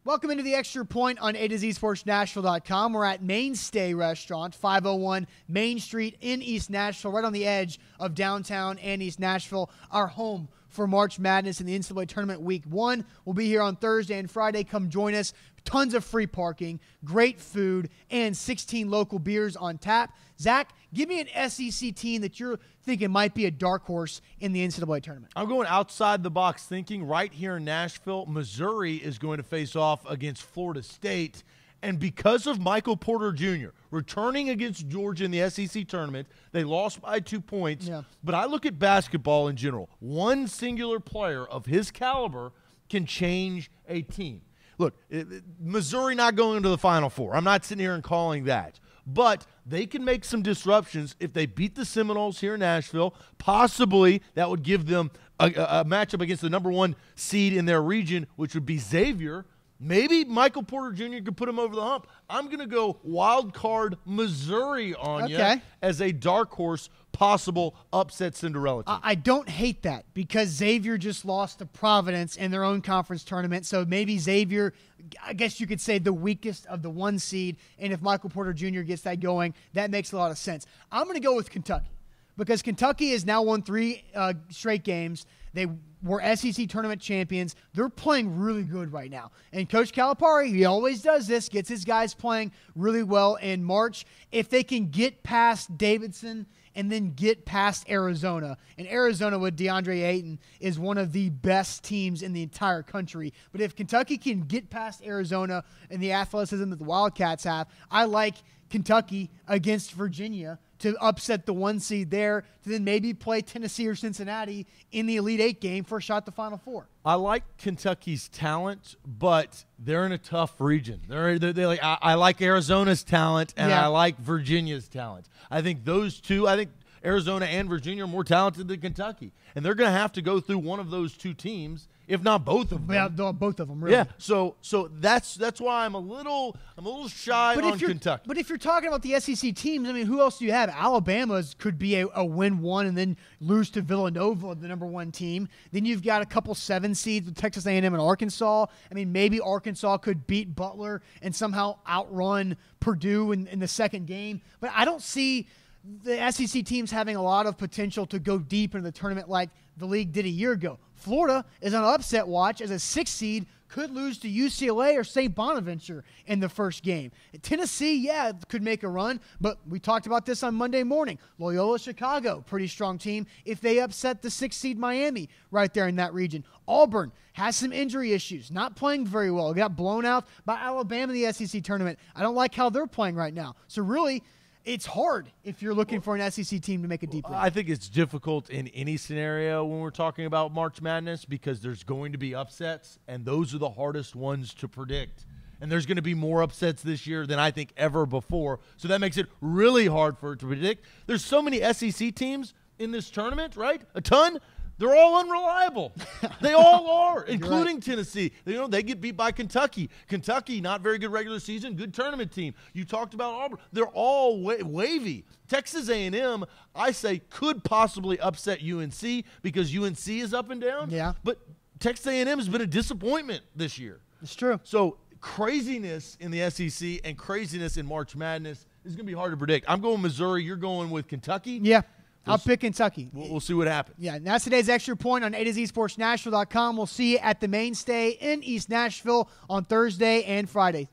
Welcome into the Extra Point on A to Z Sports Nashville.com. We're at Mainstay Restaurant, 501 Main Street in East Nashville, right on the edge of downtown and East Nashville, our home for March Madness in the NCAA Tournament Week 1. We'll be here on Thursday and Friday. Come join us. Tons of free parking, great food, and 16 local beers on tap. Zach, give me an SEC team that you're thinking might be a dark horse in the NCAA tournament. I'm going outside the box thinking. Right here in Nashville, Missouri is going to face off against Florida State. And because of Michael Porter Jr. returning against Georgia in the SEC tournament, they lost by 2 points. Yeah. But I look at basketball in general. One singular player of his caliber can change a team. Look, Missouri not going into the Final Four. I'm not sitting here and calling that. But they can make some disruptions if they beat the Seminoles here in Nashville. Possibly that would give them a matchup against the number 1 seed in their region, which would be Xavier. Maybe Michael Porter Jr. could put him over the hump. I'm going to go wild card Missouri on you as a dark horse possible upset Cinderella team. I don't hate that because Xavier just lost to Providence in their own conference tournament. So maybe Xavier, I guess you could say the weakest of the 1 seed. And if Michael Porter Jr. gets that going, that makes a lot of sense. I'm going to go with Kentucky because Kentucky has now won 3 straight games. They were SEC tournament champions. They're playing really good right now. And Coach Calipari, he always does this, gets his guys playing really well in March. If they can get past Davidson and then get past Arizona, and Arizona with DeAndre Ayton is one of the best teams in the entire country. But if Kentucky can get past Arizona and the athleticism that the Wildcats have, I like Kentucky against Virginia to upset the 1 seed there, to then maybe play Tennessee or Cincinnati in the Elite 8 game for a shot at the Final Four. I like Kentucky's talent, but they're in a tough region. They're like, I like Arizona's talent, and I like Virginia's talent. I think those two, Arizona and Virginia are more talented than Kentucky. And they're going to have to go through one of those 2 teams, if not both of them. Yeah, both of them, really. Yeah, so that's why I'm a little shy on Kentucky. But if you're talking about the SEC teams, I mean, who else do you have? Alabama could be a win 1 and then lose to Villanova, the number 1 team. Then you've got a couple 7 seeds with Texas A&M and Arkansas. I mean, maybe Arkansas could beat Butler and somehow outrun Purdue in the second game. But I don't see the SEC teams having a lot of potential to go deep into the tournament like the league did a year ago. Florida is on upset watch as a 6 seed, could lose to UCLA or St. Bonaventure in the first game. Tennessee, could make a run, but we talked about this on Monday morning. Loyola Chicago, pretty strong team if they upset the 6 seed Miami right there in that region. Auburn has some injury issues, not playing very well. Got blown out by Alabama in the SEC tournament. I don't like how they're playing right now. So really, it's hard if you're looking for an SEC team to make a deep run. I think it's difficult in any scenario when we're talking about March Madness because there's going to be upsets, and those are the hardest ones to predict. And there's going to be more upsets this year than I think ever before. So that makes it really hard for it to predict. There's so many SEC teams in this tournament, right? A ton. They're all unreliable. They all are, including Tennessee. They get beat by Kentucky. Kentucky, not very good regular season, good tournament team. You talked about Auburn. They're all wavy. Texas A&M, I say, could possibly upset UNC because UNC is up and down. Yeah. But Texas A&M has been a disappointment this year. It's true. So craziness in the SEC and craziness in March Madness is going to be hard to predict. I'm going Missouri. You're going with Kentucky. Yeah. I'll pick Kentucky. We'll see what happens. Yeah, and that's today's Extra Point on A to Z Sports Nashville.com. We'll see you at the Mainstay in East Nashville on Thursday and Friday.